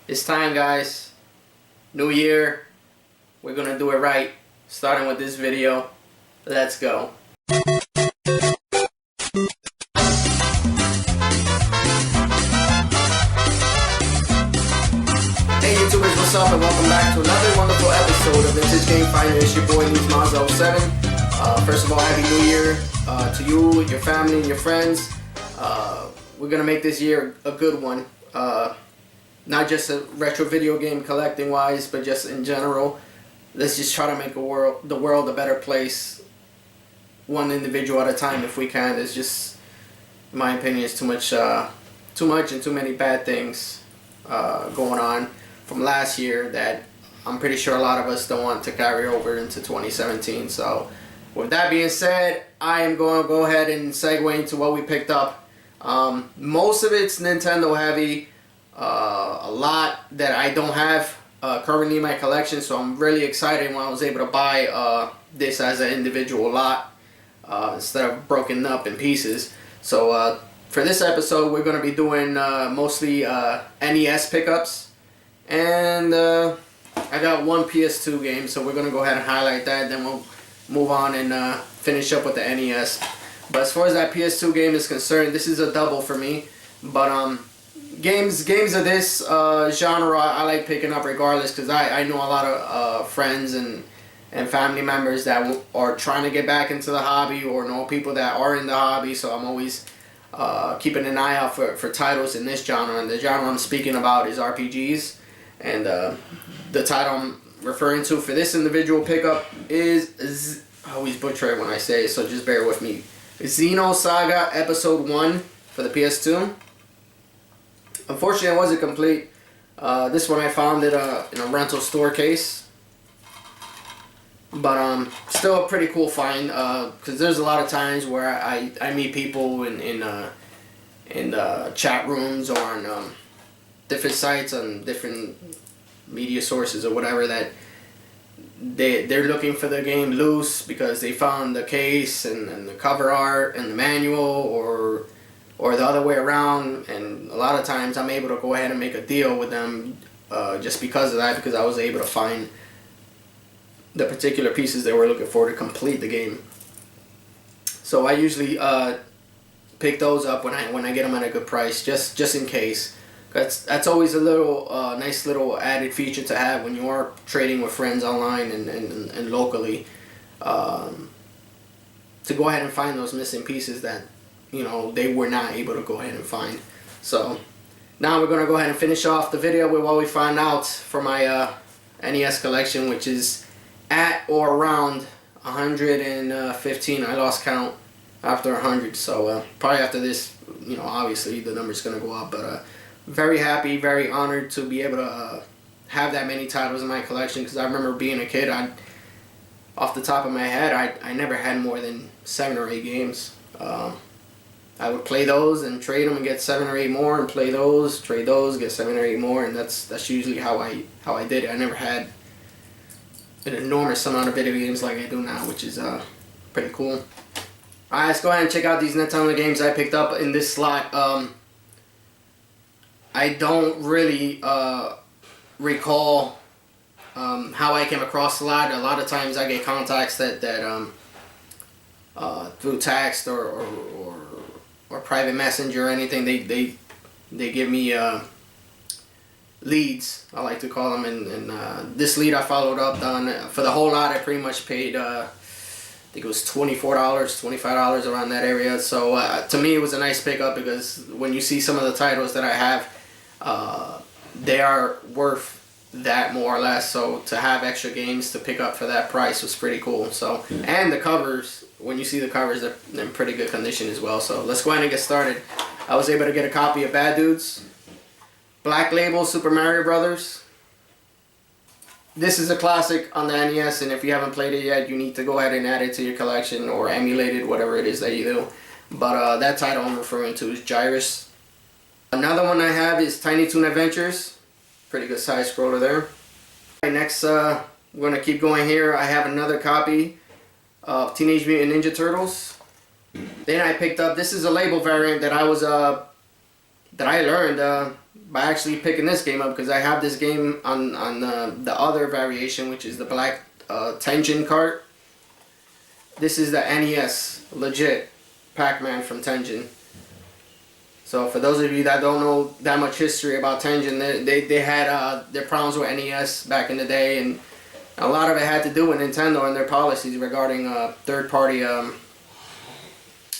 It's time, guys. New year. We're gonna do it right. Starting with this video. Let's go. Hey YouTubers, what's up, and welcome back to another wonderful episode of Vintage Game Finder. It's your boy Neesmaz07. First of all, Happy New Year to you, your family, and your friends. We're gonna make this year a good one. Not just a retro video game collecting wise, but just in general. Let's just try to make the world a better place, one individual at a time if we can. It's just, in my opinion, it's too much and too many bad things going on from last year that I'm pretty sure a lot of us don't want to carry over into 2017. So with that being said, I am going to go ahead and segue into what we picked up. Most of it's Nintendo heavy. A lot that I don't have currently in my collection, so I'm really excited when I was able to buy this as an individual lot instead of broken up in pieces. So for this episode, we're going to be doing mostly NES pickups, and I got one PS2 game, so we're going to go ahead and highlight that, then we'll move on and finish up with the NES. But as far as that PS2 game is concerned, this is a double for me, but games of this genre I like picking up regardless, because I know a lot of friends and family members that are trying to get back into the hobby, or know people that are in the hobby, so I'm always keeping an eye out for titles in this genre. And the genre I'm speaking about is RPGs, and the title I'm referring to for this individual pickup is, I always butcher it when I say it, so just bear with me, Xenosaga Episode 1 for the PS2. Unfortunately, it wasn't complete. This one I found it in a rental store case, but still a pretty cool find. Because there's a lot of times where I meet people in chat rooms or on different sites on different media sources or whatever, that they're looking for the game loose because they found the case and the cover art and the manual, or the other way around. And a lot of times I'm able to go ahead and make a deal with them just because of that, because I was able to find the particular pieces they were looking for to complete the game. So I usually pick those up when I get them at a good price, just in case. That's always a little nice little added feature to have when you are trading with friends online and locally, to go ahead and find those missing pieces that they were not able to go ahead and find. So now we're going to go ahead and finish off the video with what we find out for my NES collection, which is at or around 115. I lost count after 100, so probably after this, obviously the number's going to go up, but very happy, very honored to be able to have that many titles in my collection, because I remember being a kid, off the top of my head, I never had more than 7 or 8 games. I would play those and trade them and get 7 or 8 more, and play those, trade those, get 7 or 8 more, and that's usually how I did it. I never had an enormous amount of video games like I do now, which is pretty cool. Alright, let's go ahead and check out these Nintendo games I picked up in this slot. I don't really recall how I came across the lot. A lot of times I get contacts that through text or private messenger or anything. They give me leads, I like to call them, and this lead I followed up on. For the whole lot I pretty much paid I think it was $24, $25 around that area. So to me it was a nice pickup, because when you see some of the titles that I have, they are worth that more or less. So to have extra games to pick up for that price was pretty cool. So, and the covers, when you see the covers, they're in pretty good condition as well. So let's go ahead and get started. I was able to get a copy of Bad Dudes, Black Label Super Mario Brothers. This is a classic on the NES, and if you haven't played it yet, you need to go ahead and add it to your collection or emulate it, whatever it is that you do. But that title I'm referring to is Gyruss. Another one I have is Tiny Toon Adventures. Pretty good size scroller there. Right, next, we're going to keep going here. I have another copy of Teenage Mutant Ninja Turtles. Then I picked up, this is a label variant that I learned by actually picking this game up because I have this game on the other variation, which is the black Tengen cart. This is the NES, legit Pac-Man from Tengen. So for those of you that don't know that much history about Tengen, they had their problems with NES back in the day, and a lot of it had to do with Nintendo and their policies regarding third-party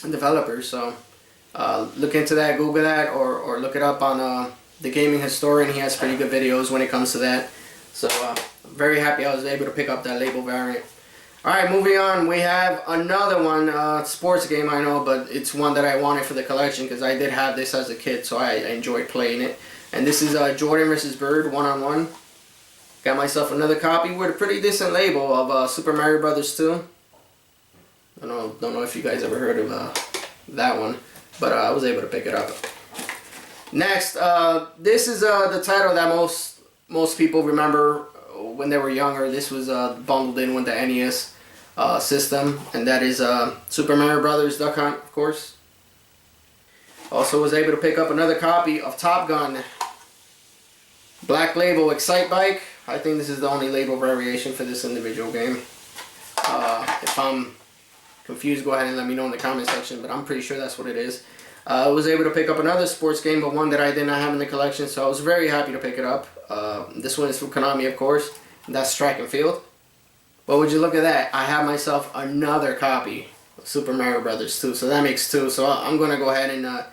developers. So look into that, Google that, or look it up on the Gaming Historian. He has pretty good videos when it comes to that. So I'm very happy I was able to pick up that label variant. Alright, moving on, we have another one, sports game, I know, but it's one that I wanted for the collection because I did have this as a kid, so I enjoyed playing it. And this is Jordan vs. Bird, one-on-one. Got myself another copy with a pretty decent label of Super Mario Brothers 2. I don't know if you guys ever heard of that one, but I was able to pick it up. Next, this is the title that most people remember when they were younger. This was bundled in with the NES system, and that is Super Mario Brothers Duck Hunt, of course. Also was able to pick up another copy of Top Gun Black Label Excitebike. I think this is the only label variation for this individual game. If I'm confused, go ahead and let me know in the comment section, but I'm pretty sure that's what it is. I was able to pick up another sports game, but one that I did not have in the collection, so I was very happy to pick it up. This one is from Konami, of course, and that's Track and Field. But would you look at that, I have myself another copy of Super Mario Brothers 2, so that makes two. So I'm going to go ahead and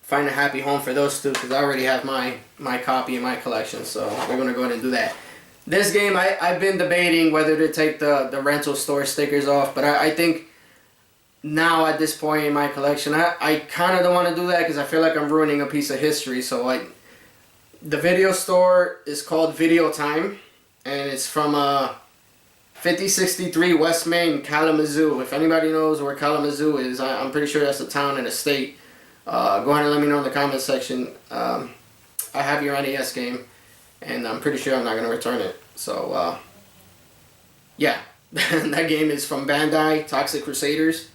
find a happy home for those two, because I already have my copy in my collection, so we're going to go ahead and do that. This game, I've been debating whether to take the rental store stickers off, but I think now at this point in my collection, I kind of don't want to do that because I feel like I'm ruining a piece of history. So the video store is called Video Time, and it's from 5063 West Main, Kalamazoo. If anybody knows where Kalamazoo is, I'm pretty sure that's a town and a state. Go ahead and let me know in the comment section. I have your NES game, and I'm pretty sure I'm not going to return it. So, yeah. That game is from Bandai, Toxic Crusaders.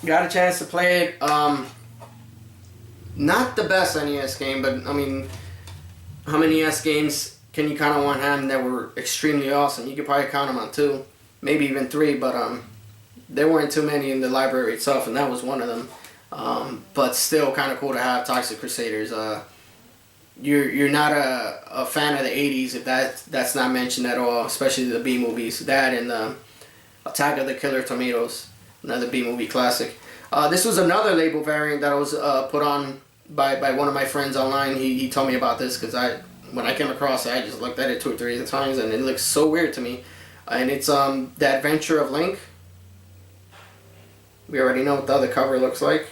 Got a chance to play it. Not the best NES game, but I mean, how many NES games can you count on one hand that were extremely awesome? You could probably count them on two, maybe even three, but there weren't too many in the library itself, and that was one of them. But still kind of cool to have Toxic Crusaders. You're not a fan of the 80s if that's not mentioned at all, especially the B movies. That and Attack of the Killer Tomatoes, another B movie classic. This was another label variant that was put on by one of my friends online. He told me about this because when I came across it, I just looked at it 2 or 3 times and it looks so weird to me. And it's The Adventure of Link. We already know what the other cover looks like.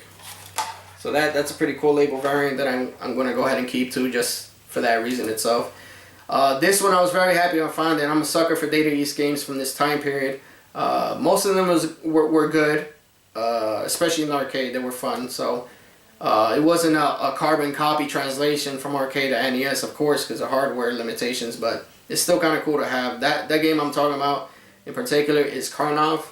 So that's a pretty cool label variant that I'm going to go ahead and keep too, just for that reason itself. This one I was very happy on finding. I'm a sucker for Data East games from this time period. Most of them were good, especially in the arcade. They were fun. So it wasn't a carbon copy translation from arcade to NES, of course, because of hardware limitations. But it's still kind of cool to have. That game I'm talking about in particular is Karnov.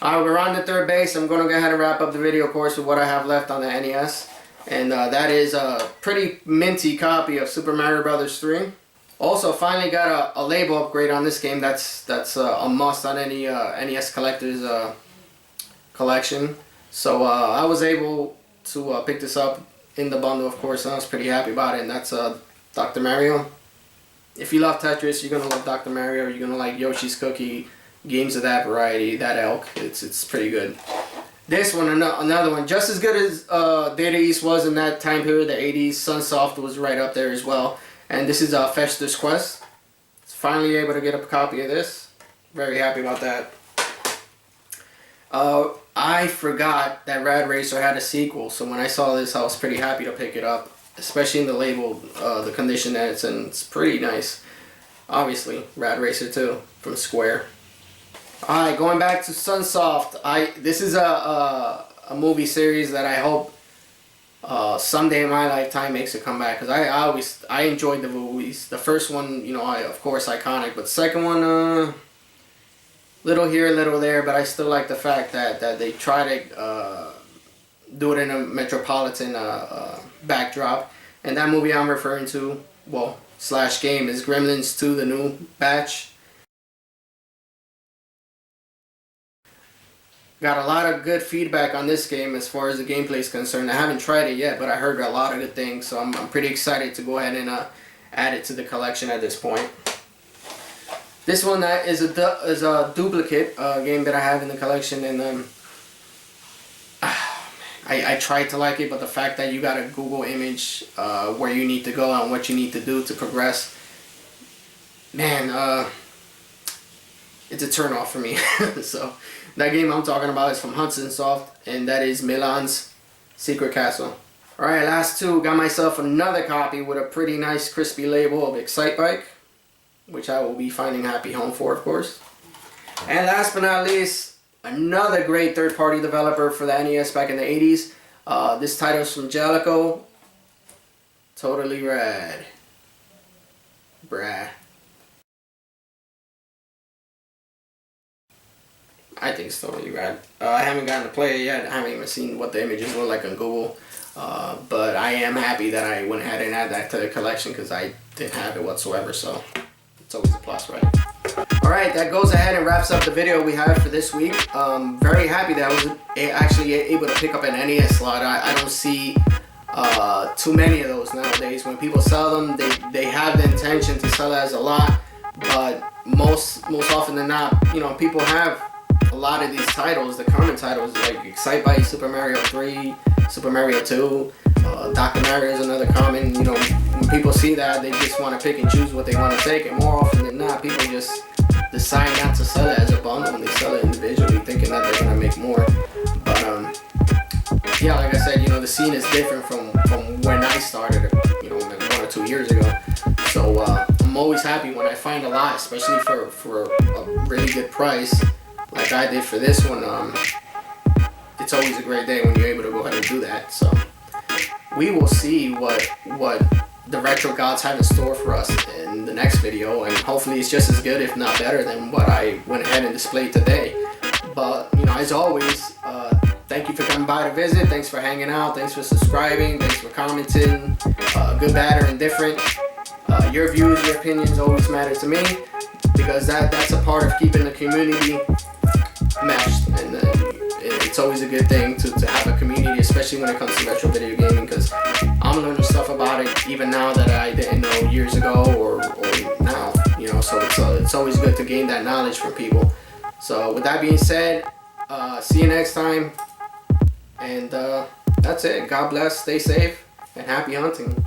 Alright, we're on to third base. I'm going to go ahead and wrap up the video, of course, with what I have left on the NES. And that is a pretty minty copy of Super Mario Brothers 3. Also, finally got a label upgrade on this game. That's a must on any NES collector's collection. So I was able to pick this up in the bundle, of course, and I was pretty happy about it. And that's Dr. Mario. If you love Tetris, you're going to love Dr. Mario. You're going to like Yoshi's Cookie. Games of that variety, that ilk, it's pretty good. This one, another one, just as good as Data East was in that time period, the 80s. Sunsoft was right up there as well. And this is Fester's Quest. Finally able to get a copy of this. Very happy about that. I forgot that Rad Racer had a sequel, so when I saw this, I was pretty happy to pick it up, especially in the label, the condition that it's in. It's pretty nice. Obviously, Rad Racer 2 from Square. Alright, going back to Sunsoft, this is a movie series that I hope someday in my lifetime makes a comeback, because I enjoyed the movies. The first one, of course, iconic, but the second one, Little here, little there, but I still like the fact that they try to do it in a metropolitan backdrop. And that movie I'm referring to, well, slash game, is Gremlins 2, the new batch. Got a lot of good feedback on this game as far as the gameplay is concerned. I haven't tried it yet, but I heard a lot of good things, so I'm pretty excited to go ahead and add it to the collection at this point. This one that is a duplicate game that I have in the collection, and I tried to like it, but the fact that you got a Google image where you need to go and what you need to do to progress, man, it's a turn off for me. So that game I'm talking about is from Hudson Soft, and that is Milan's Secret Castle. Alright, last two. Got myself another copy with a pretty nice crispy label of Excitebike, which I will be finding a happy home for, of course. And last but not least, another great third-party developer for the NES back in the 80s. This title is from Jellico. Totally rad. Brah. I think it's totally rad. I haven't gotten to play it yet. I haven't even seen what the images look like on Google. But I am happy that I went ahead and added that to the collection because I didn't have it whatsoever. So it's always a plus, right? Alright, that goes ahead and wraps up the video we have for this week. Very happy that I was actually able to pick up an NES slot. I don't see too many of those nowadays. When people sell them, they have the intention to sell it as a lot. But most often than not, you know, people have a lot of these titles, the common titles like Excitebike, Super Mario 3, Super Mario 2, Dr. Mario is another common. You know, when people see that, they just want to pick and choose what they want to take, and more often than not, people just decide not to sell it as a bundle and they sell it individually, thinking that they're gonna make more. But yeah, like I said, you know, the scene is different from when I started, you know, like 1 or 2 years ago. So I'm always happy when I find a lot, especially for a really good price, like I did for this one. It's always a great day when you're able to go ahead and do that. So we will see what the retro gods have in store for us in the next video, and hopefully it's just as good, if not better, than what I went ahead and displayed today. But you know, as always, thank you for coming by to visit. Thanks for hanging out. Thanks for subscribing. Thanks for commenting. Good, bad, or indifferent. Your views, your opinions always matter to me, because that's a part of keeping the community meshed, and it's always a good thing to have a community, especially when it comes to retro video gaming, because I'm learning stuff about it even now that I didn't know years ago or now, you know, so it's always good to gain that knowledge from people. So with that being said, see you next time, and that's it. God bless, stay safe, and happy hunting.